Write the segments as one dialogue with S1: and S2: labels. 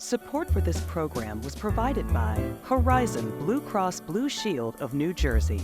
S1: Support for this program was provided by Horizon Blue Cross Blue Shield of New Jersey.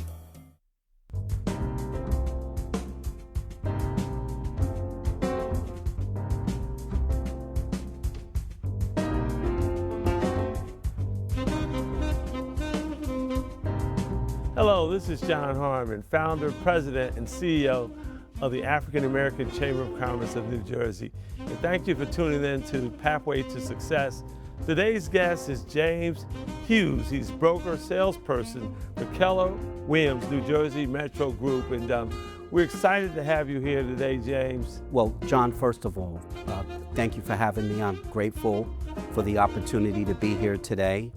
S2: Hello, this is John Harmon, founder, president, and CEO of the African American Chamber of Commerce of New Jersey. And thank you for tuning in to Pathway to Success. Today's guest is James Hughes. He's broker salesperson for Keller Williams, New Jersey Metro Group. And we're excited to have you here today, James.
S3: Well, John, first of all, thank you for having me. I'm grateful for the opportunity to be here today.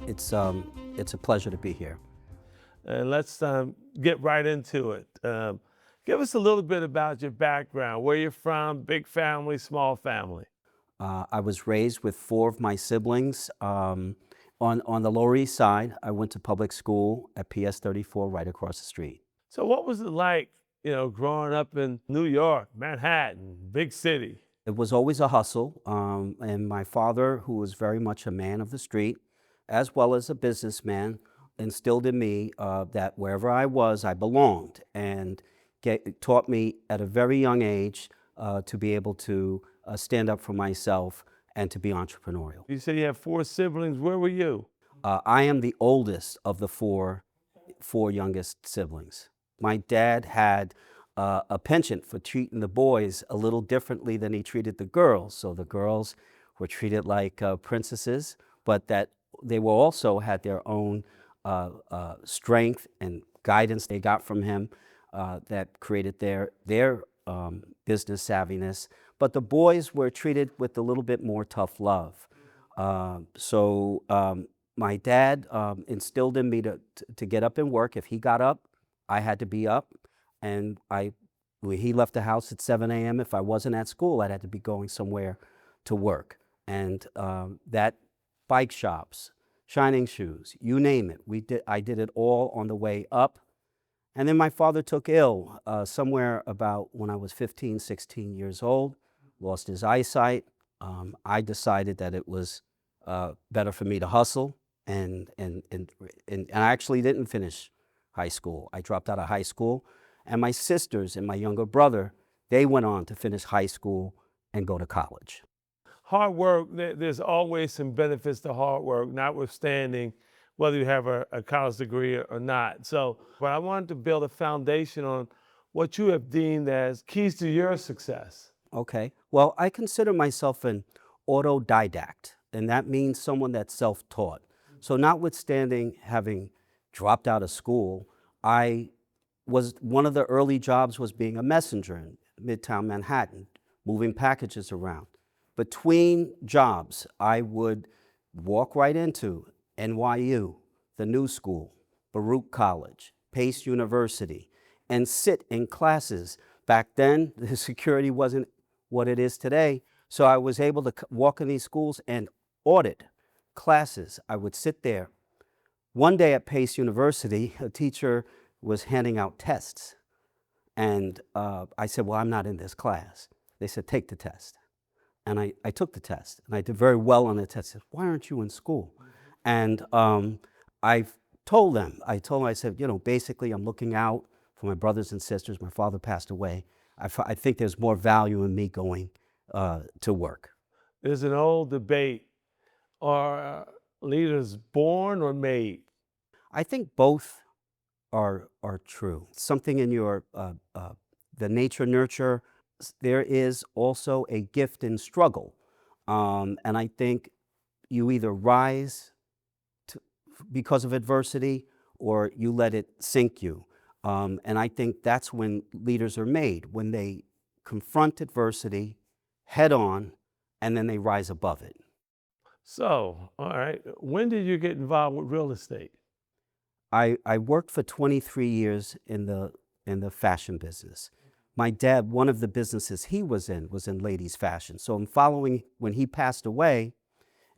S3: It's a pleasure to be here.
S2: And let's get right into it. Give us a little bit about your background, where you're from, big family, small family.
S3: I was raised with 4 of my siblings. On the Lower East Side, I went to public school at PS 34 right across the street.
S2: So what was it like, growing up in New York, Manhattan, big city?
S3: It was always a hustle, and my father, who was very much a man of the street, as well as a businessman, instilled in me that wherever I was, I belonged, and taught me at a very young age to be able to stand up for myself and to be entrepreneurial.
S2: You said you have 4 siblings. Where were you?
S3: I am the oldest of the four youngest siblings. My dad had a penchant for treating the boys a little differently than he treated the girls. So the girls were treated like princesses, but that they were also had their own strength and guidance they got from him that created their business savviness. But the boys were treated with a little bit more tough love. So my dad instilled in me to get up and work. If he got up, I had to be up. And when he left the house at 7 a.m., if I wasn't at school, I'd have to be going somewhere to work. And that bike shops, shining shoes, you name it. I did it all on the way up. And then my father took ill somewhere about when I was 15, 16 years old, lost his eyesight. I decided that it was better for me to hustle, and I actually didn't finish high school. I dropped out of high school, and my sisters and my younger brother, they went on to finish high school and go to college.
S2: Hard work, there's always some benefits to hard work, notwithstanding whether you have a college degree or not. But I wanted to build a foundation on what you have deemed as keys to your success.
S3: Okay. Well, I consider myself an autodidact, and that means someone that's self-taught. So notwithstanding having dropped out of school, one of the early jobs was being a messenger in Midtown Manhattan, moving packages around. Between jobs, I would walk right into NYU, the New School, Baruch College, Pace University, and sit in classes. Back then, the security wasn't what it is today, so I was able to walk in these schools and audit classes. I would sit there. One day at Pace University, a teacher was handing out tests, and I said, well, I'm not in this class. They said, take the test. And I took the test, and I did very well on the test. I said, why aren't you in school? And I told them, I said, basically I'm looking out for my brothers and sisters. My father passed away. I think there's more value in me going to work.
S2: There's an old debate, are leaders born or made?
S3: I think both are true. Something in your, the nature nurture. There is also a gift in struggle. And I think you either rise because of adversity or you let it sink you. And I think that's when leaders are made, when they confront adversity head on and then they rise above it.
S2: So, all right, when did you get involved with real estate?
S3: I worked for 23 years in the fashion business. My dad, one of the businesses he was in ladies' fashion. So I'm following, when he passed away,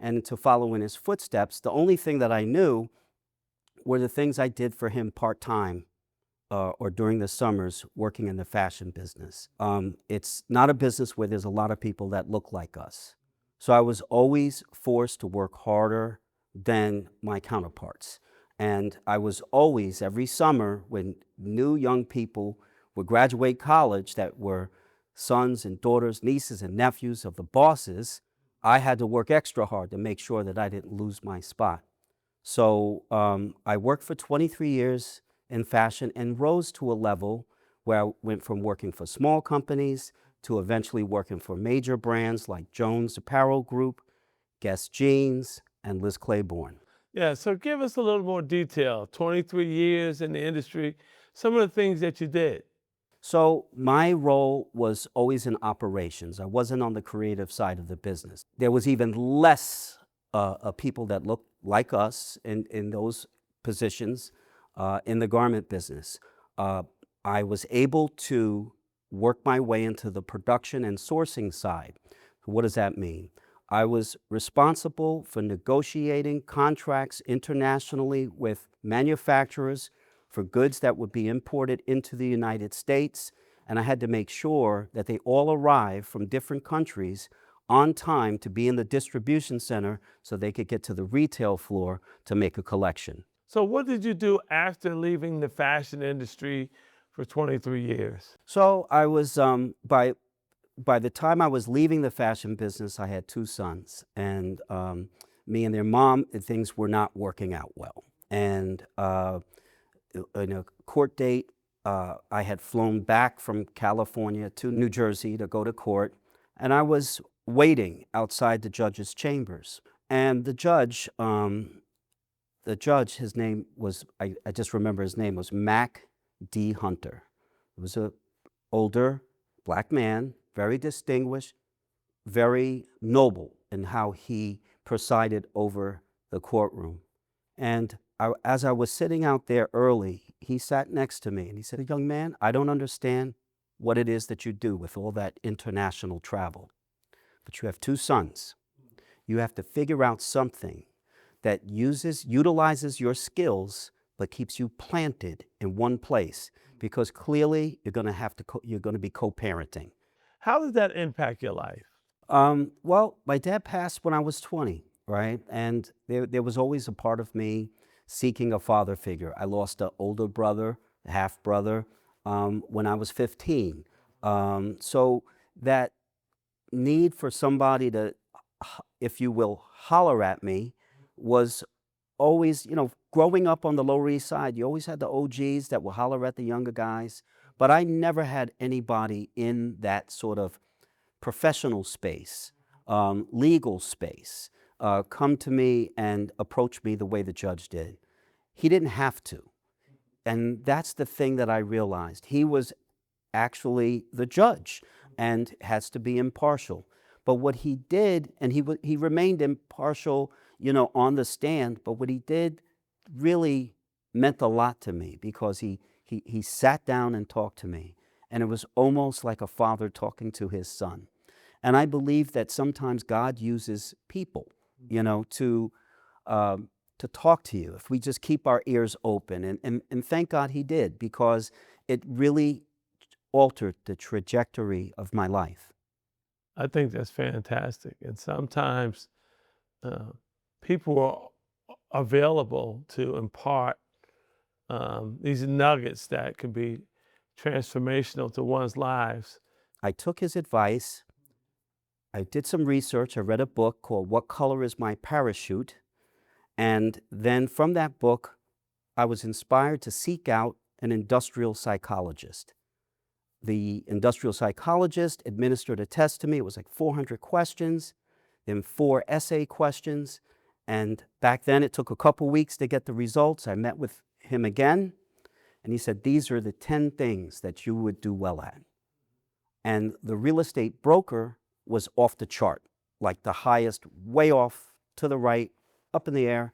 S3: and to follow in his footsteps, the only thing that I knew were the things I did for him part-time or during the summers working in the fashion business. It's not a business where there's a lot of people that look like us. So I was always forced to work harder than my counterparts. And I was always, every summer, when new young people would graduate college that were sons and daughters, nieces and nephews of the bosses, I had to work extra hard to make sure that I didn't lose my spot. So I worked for 23 years in fashion and rose to a level where I went from working for small companies to eventually working for major brands like Jones Apparel Group, Guess Jeans, and Liz Claiborne.
S2: Yeah, so give us a little more detail. 23 years in the industry, some of the things that you did.
S3: So my role was always in operations. I wasn't on the creative side of the business. There was even less people that looked like us in those positions in the garment business. I was able to work my way into the production and sourcing side. What does that mean? I was responsible for negotiating contracts internationally with manufacturers for goods that would be imported into the United States, and I had to make sure that they all arrived from different countries on time to be in the distribution center so they could get to the retail floor to make a collection.
S2: So what did you do after leaving the fashion industry for 23 years?
S3: So I was, by the time I was leaving the fashion business, I had two sons, and me and their mom, things were not working out well. And in a court date, I had flown back from California to New Jersey to go to court, and I was waiting outside the judge's chambers. And the judge, his name was, I just remember his name was Mac D. Hunter. He was an older black man, very distinguished, very noble in how he presided over the courtroom. And as I was sitting out there early, he sat next to me and he said, "Young man, I don't understand what it is that you do with all that international travel, but you have two sons. You have to figure out something that utilizes your skills, but keeps you planted in one place, because clearly you're going to be co-parenting."
S2: How did that impact your life?
S3: Well, my dad passed when I was 20, right? And there was always a part of me seeking a father figure. I lost an older brother, a half brother, when I was 15. So that need for somebody to, if you will, holler at me was always, growing up on the Lower East Side, you always had the OGs that would holler at the younger guys. But I never had anybody in that sort of professional space, legal space, come to me and approach me the way the judge did. He didn't have to. And that's the thing that I realized. He was actually the judge and has to be impartial. But what he did, and he remained impartial, on the stand, but what he did really meant a lot to me, because he sat down and talked to me. And it was almost like a father talking to his son. And I believe that sometimes God uses people, to talk to you if we just keep our ears open. And thank God he did, because it really altered the trajectory of my life.
S2: I think that's fantastic. And sometimes people are available to impart these nuggets that can be transformational to one's lives.
S3: I took his advice. I did some research. I read a book called What Color is My Parachute? And then from that book, I was inspired to seek out an industrial psychologist. The industrial psychologist administered a test to me. It was like 400 questions, then 4 essay questions. And back then, it took a couple weeks to get the results. I met with him again, and he said, "These are the 10 things that you would do well at." And the real estate broker was off the chart, like the highest, way off to the right, up in the air,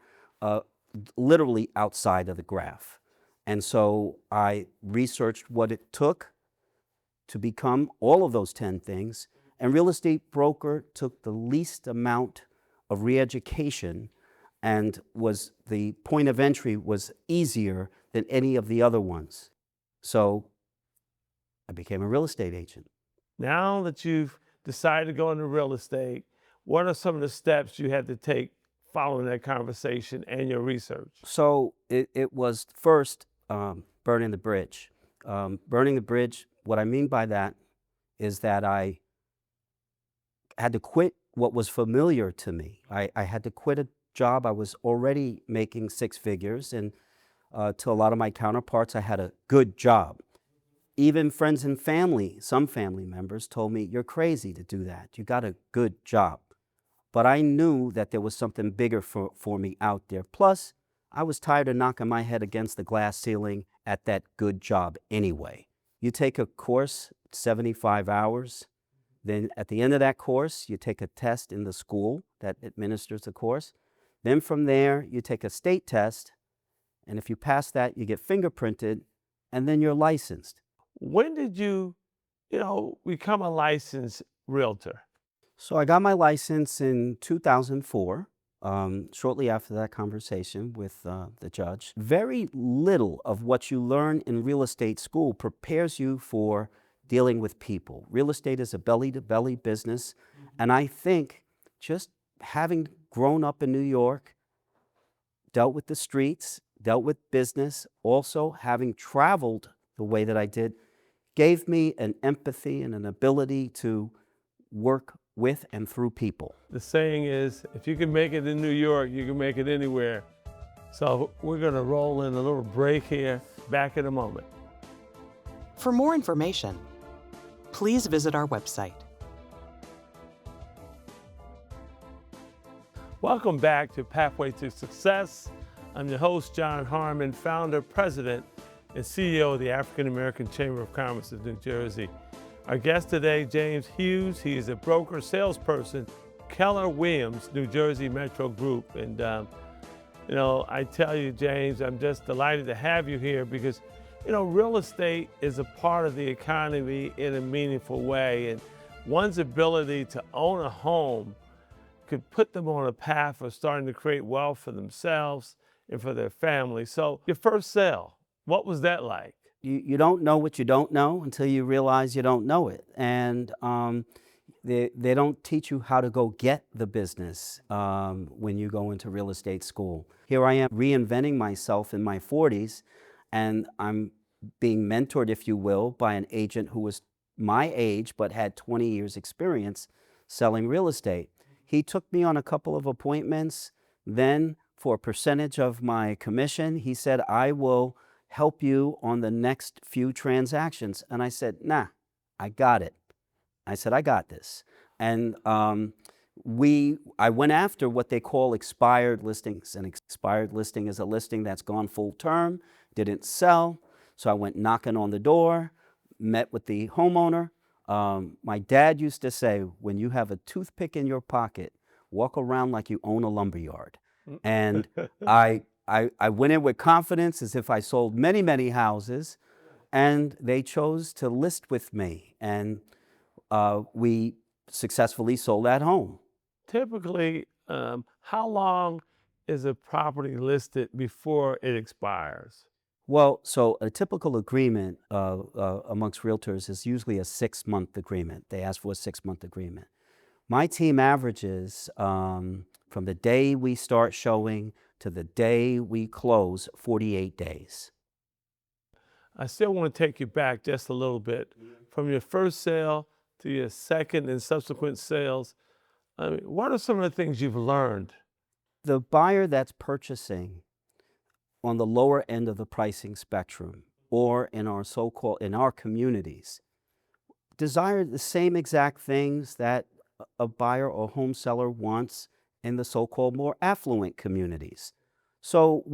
S3: literally outside of the graph. And so I researched what it took to become all of those 10 things, and real estate broker took the least amount of re-education, and was the point of entry was easier than any of the other ones. So I became a real estate agent.
S2: Now that you've decided to go into real estate, What are some of the steps you had to take following that conversation and your research?
S3: So it was first burning the bridge. Burning the bridge, what I mean by that is that I had to quit what was familiar to me. I had to quit a job. I was already making six figures, and to a lot of my counterparts, I had a good job. Even friends and family, some family members told me, "You're crazy to do that. You got a good job." But I knew that there was something bigger for me out there. Plus, I was tired of knocking my head against the glass ceiling at that good job anyway. You take a course, 75 hours, then at the end of that course, you take a test in the school that administers the course. Then from there, you take a state test, and if you pass that, you get fingerprinted, and then you're licensed.
S2: When did you become a licensed realtor?
S3: So I got my license in 2004, shortly after that conversation with the judge. Very little of what you learn in real estate school prepares you for dealing with people. Real estate is a belly-to-belly business, and I think just having grown up in New York, dealt with the streets, dealt with business, also having traveled the way that I did, gave me an empathy and an ability to work with and through people.
S2: The saying is, if you can make it in New York, you can make it anywhere. So we're going to roll in a little break here. Back in a moment.
S1: For more information, please visit our website.
S2: Welcome back to Pathway to Success. I'm your host, John Harmon, founder, president, and CEO of the African American Chamber of Commerce of New Jersey. Our guest today, James Hughes. He is a broker salesperson, Keller Williams, New Jersey Metro Group. And, I tell you, James, I'm just delighted to have you here because, real estate is a part of the economy in a meaningful way. And one's ability to own a home could put them on a path of starting to create wealth for themselves and for their family. So your first sale, what was that like?
S3: You don't know what you don't know until you realize you don't know it. And they don't teach you how to go get the business when you go into real estate school. Here I am reinventing myself in my 40s, and I'm being mentored, if you will, by an agent who was my age but had 20 years experience selling real estate. He took me on a couple of appointments. Then for a percentage of my commission, he said, "I will help you on the next few transactions." And I said, "Nah, I got it." I said, "I got this." And I went after what they call expired listings. An expired listing is a listing that's gone full term, didn't sell. So I went knocking on the door, met with the homeowner. My dad used to say, when you have a toothpick in your pocket, walk around like you own a lumberyard. And I went in with confidence as if I sold many, many houses, and they chose to list with me. And we successfully sold that home.
S2: Typically, how long is a property listed before it expires?
S3: Well, so a typical agreement amongst realtors is usually a 6-month agreement. They ask for a 6-month agreement. My team averages from the day we start showing to the day we close, 48 days.
S2: I still want to take you back just a little bit. From your first sale to your second and subsequent sales, what are some of the things you've learned?
S3: The buyer that's purchasing on the lower end of the pricing spectrum, or in our communities, desire the same exact things that a buyer or home seller wants in the so-called more affluent communities. So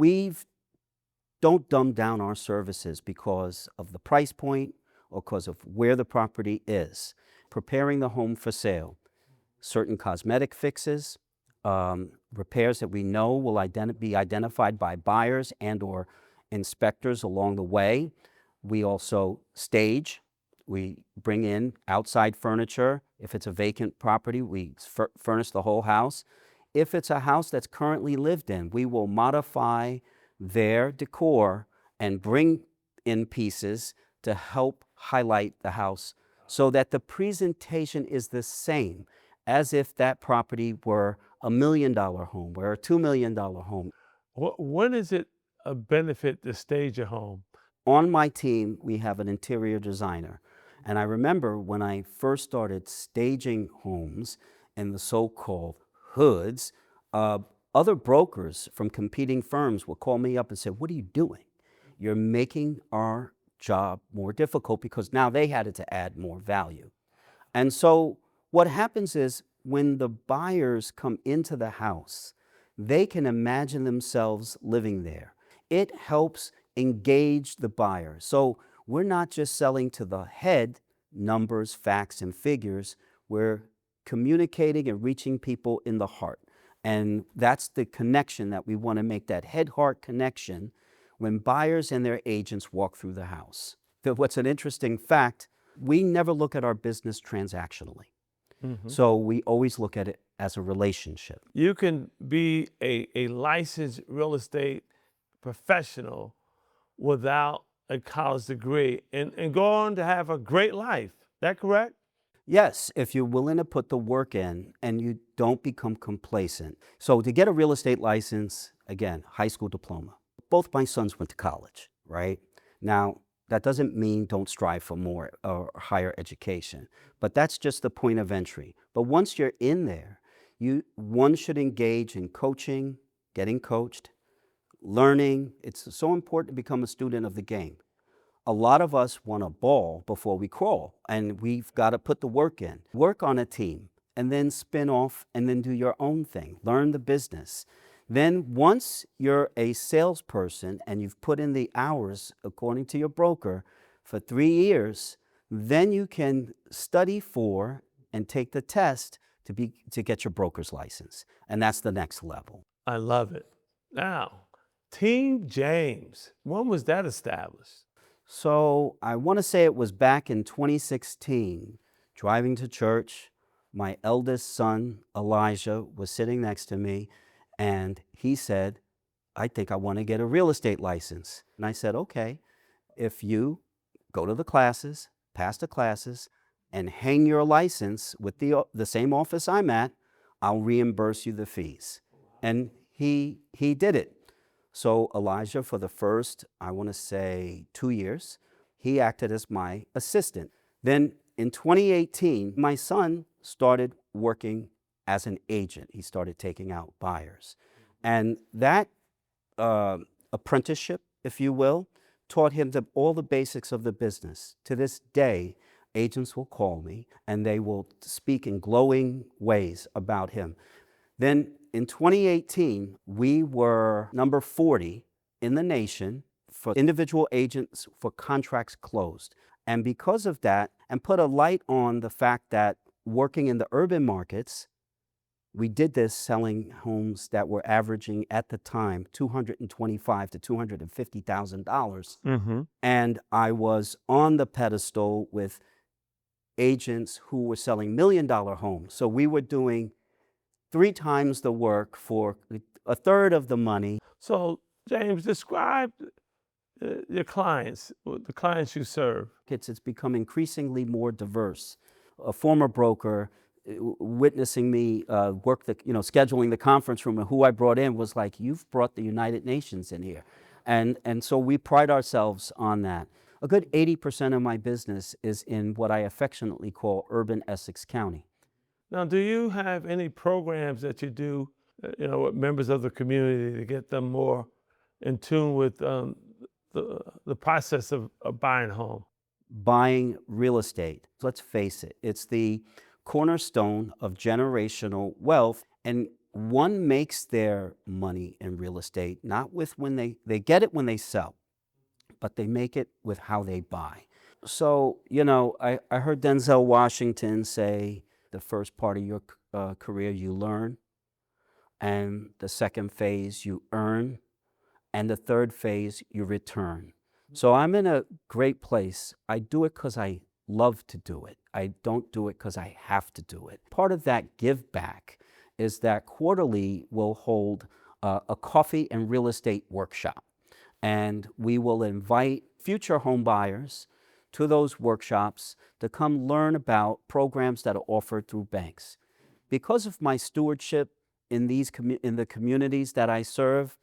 S3: don't dumb down our services because of the price point or because of where the property is. Preparing the home for sale, certain cosmetic fixes, repairs that we know will be identified by buyers and or inspectors along the way. We also stage. We bring in outside furniture. If it's a vacant property, we furnish the whole house. If it's a house that's currently lived in, we will modify their decor and bring in pieces to help highlight the house so that the presentation is the same as if that property were $1 million home or a $2 million home.
S2: When is it a benefit to stage a home?
S3: On my team, we have an interior designer. And I remember when I first started staging homes in the so-called hoods, other brokers from competing firms would call me up and say, "What are you doing? You're making our job more difficult," because now they had to add more value. And so what happens is when the buyers come into the house, they can imagine themselves living there. It helps engage the buyer. So we're not just selling to the head, numbers, facts, and figures. We're communicating and reaching people in the heart. And that's the connection that we want to make, that head-heart connection when buyers and their agents walk through the house. What's an interesting fact, we never look at our business transactionally. So we always look at it as a relationship.
S2: You can be a licensed real estate professional without a college degree and go on to have a great life. That correct?
S3: Yes, if you're willing to put the work in and you don't become complacent. So to get a real estate license, again, high school diploma. Both my sons went to college, right? Now, that doesn't mean don't strive for more or higher education, but that's just the point of entry. But once you're in there, one should engage in coaching, getting coached, learning. It's so important to become a student of the game. A lot of us want to ball before we crawl, and we've got to put the work in. Work on a team, and then spin off, and then do your own thing. Learn the business. Then once you're a salesperson and you've put in the hours, according to your broker, for 3 years, then you can study for and take the test to get your broker's license. And that's the next level.
S2: I love it. Now, Team James, when was that established?
S3: So I want to say it was back in 2016, driving to church. My eldest son, Elijah, was sitting next to me, and he said, "I think I want to get a real estate license." And I said, "Okay, if you go to the classes, pass the classes, and hang your license with the same office I'm at, I'll reimburse you the fees." And he did it. So Elijah, for the first, I want to say 2 years, he acted as my assistant. Then in 2018, my son started working as an agent. He started taking out buyers. And that apprenticeship, if you will, taught him all the basics of the business. To this day, agents will call me and they will speak in glowing ways about him. Then in 2018, we were number 40 in the nation for individual agents for contracts closed. And because of that, and put a light on the fact that working in the urban markets, we did this selling homes that were averaging at the time $225,000 to $250,000. And I was on the pedestal with agents who were selling $1 million homes. So we were doing 3 times the work for a third of the money.
S2: So, James, describe your clients, the clients you serve.
S3: It's become increasingly more diverse. A former broker witnessing me scheduling the conference room, and who I brought in was like, "You've brought the United Nations in here." And so we pride ourselves on that. A good 80% of my business is in what I affectionately call urban Essex County.
S2: Now, do you have any programs that you do, with members of the community to get them more in tune with the process of buying a home?
S3: Buying real estate, let's face it, it's the cornerstone of generational wealth, and one makes their money in real estate not with when they get it when they sell, but they make it with how they buy. So, I heard Denzel Washington say, the first part of your career you learn, and the second phase you earn, and the third phase you return. So I'm in a great place. I do it because I love to do it. I don't do it because I have to do it. Part of that give back is that quarterly we'll hold a coffee and real estate workshop. And we will invite future home buyers to those workshops to come learn about programs that are offered through banks. because of my stewardship in the communities that I serve,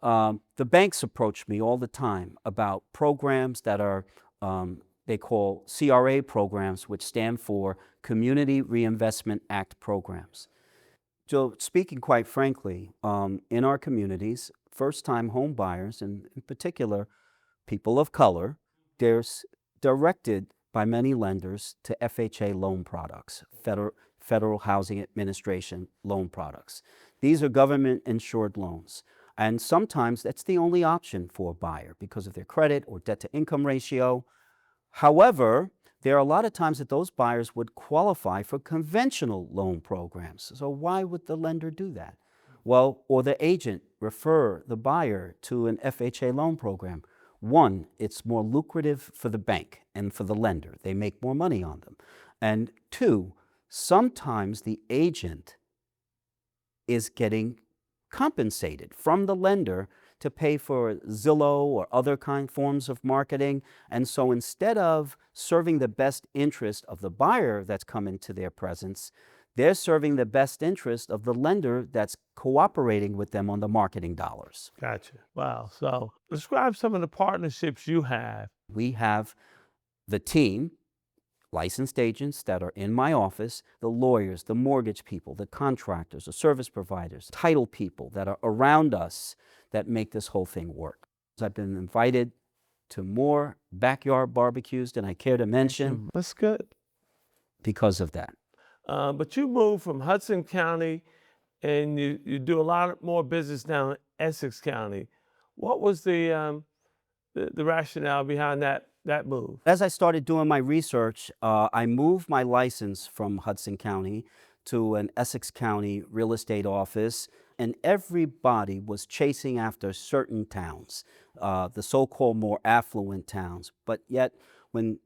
S3: the banks approach me all the time about programs that are they call CRA programs, which stand for Community Reinvestment Act programs. So speaking quite frankly, in our communities, first-time home buyers, and in particular people of color, they're directed by many lenders to FHA loan products, Federal Housing Administration loan products. These are government-insured loans. And sometimes that's the only option for a buyer because of their credit or debt-to-income ratio. However, there are a lot of times that those buyers would qualify for conventional loan programs. So why would the lender do that? Well, or the agent refer the buyer to an FHA loan program. One, it's more lucrative for the bank and for the lender. They make more money on them. And two, sometimes the agent is getting compensated from the lender to pay for Zillow or other forms of marketing. And so instead of serving the best interest of the buyer that's come into their presence, they're serving the best interest of the lender that's cooperating with them on the marketing dollars.
S2: Gotcha. Wow. So describe some of the partnerships you have.
S3: We have the team, licensed agents that are in my office, the lawyers, the mortgage people, the contractors, the service providers, title people that are around us that make this whole thing work. I've been invited to more backyard barbecues than I care to mention.
S2: That's good.
S3: Because of that.
S2: But you moved from Hudson County and you do a lot more business now in Essex County. What was the rationale behind that move?
S3: As I started doing my research, I moved my license from Hudson County to an Essex County real estate office, and everybody was chasing after certain towns, the so-called more affluent towns. But yet, when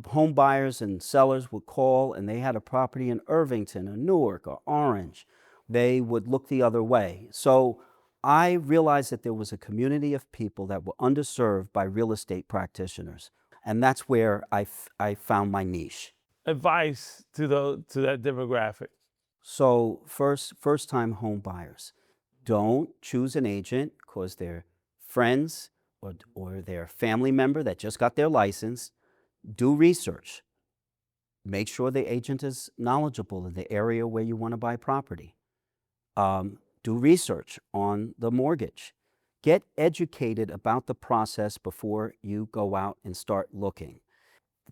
S3: home buyers and sellers would call and they had a property in Irvington or Newark or Orange, they would look the other way. So I realized that there was a community of people that were underserved by real estate practitioners. And that's where I found my niche.
S2: Advice to that demographic.
S3: So first-time home buyers, don't choose an agent because they're friends or their family member that just got their license. Do research. Make sure the agent is knowledgeable in the area where you want to buy property. Do research on the mortgage. Get educated about the process before you go out and start looking.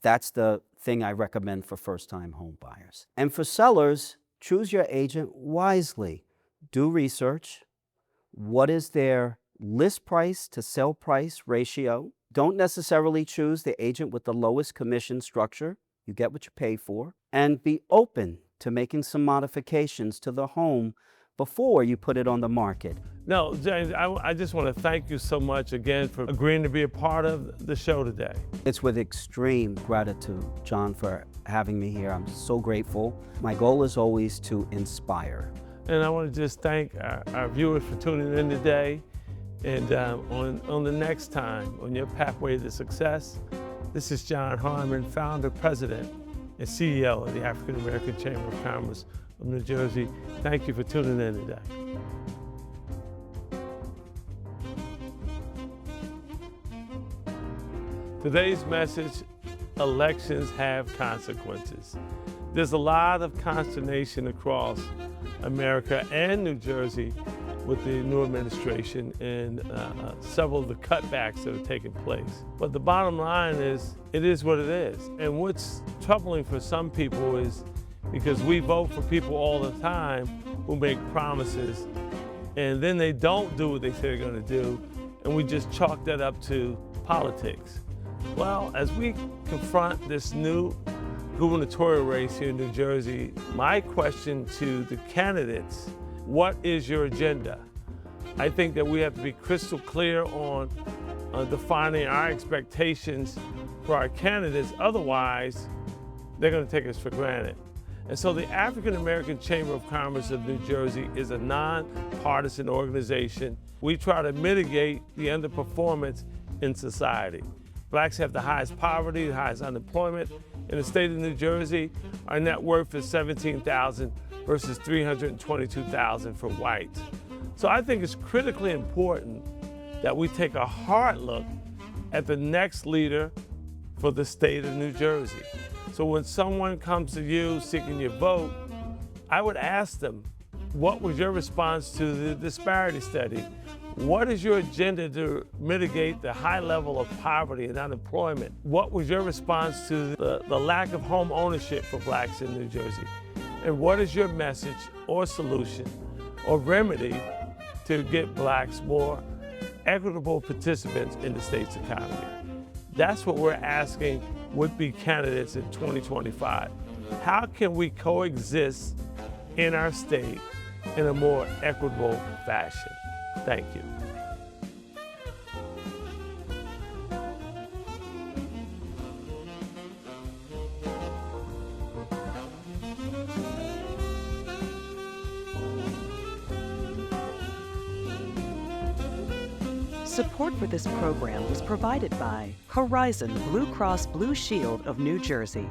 S3: That's the thing I recommend for first-time home buyers. And for sellers, choose your agent wisely. Do research. What is their list price to sell price ratio? Don't necessarily choose the agent with the lowest commission structure. You get what you pay for. And be open to making some modifications to the home before you put it on the market.
S2: No, James, I just want to thank you so much again for agreeing to be a part of the show today.
S3: It's with extreme gratitude, John, for having me here. I'm so grateful. My goal is always to inspire.
S2: And I want to just thank our viewers for tuning in today. And on the next time, on your pathway to success, this is John Harmon, founder, president, and CEO of the African American Chamber of Commerce of New Jersey. Thank you for tuning in today. Today's message, elections have consequences. There's a lot of consternation across America and New Jersey with the new administration and several of the cutbacks that are taking place. But the bottom line is, it is what it is. And what's troubling for some people is because we vote for people all the time who make promises and then they don't do what they say they're going to do, and we just chalk that up to politics. Well, as we confront this new gubernatorial race here in New Jersey, my question to the candidates, what is your agenda? I think that we have to be crystal clear on defining our expectations for our candidates. Otherwise, they're going to take us for granted. And so the African American Chamber of Commerce of New Jersey is a nonpartisan organization. We try to mitigate the underperformance in society. Blacks have the highest poverty, the highest unemployment in the state of New Jersey. Our net worth is $17,000 versus 322,000 for whites. So I think it's critically important that we take a hard look at the next leader for the state of New Jersey. So when someone comes to you seeking your vote, I would ask them, what was your response to the disparity study? What is your agenda to mitigate the high level of poverty and unemployment? What was your response to the lack of home ownership for blacks in New Jersey? And what is your message or solution or remedy to get blacks more equitable participants in the state's economy? That's what we're asking would-be candidates in 2025. How can we coexist in our state in a more equitable fashion? Thank you.
S1: Support for this program was provided by Horizon Blue Cross Blue Shield of New Jersey,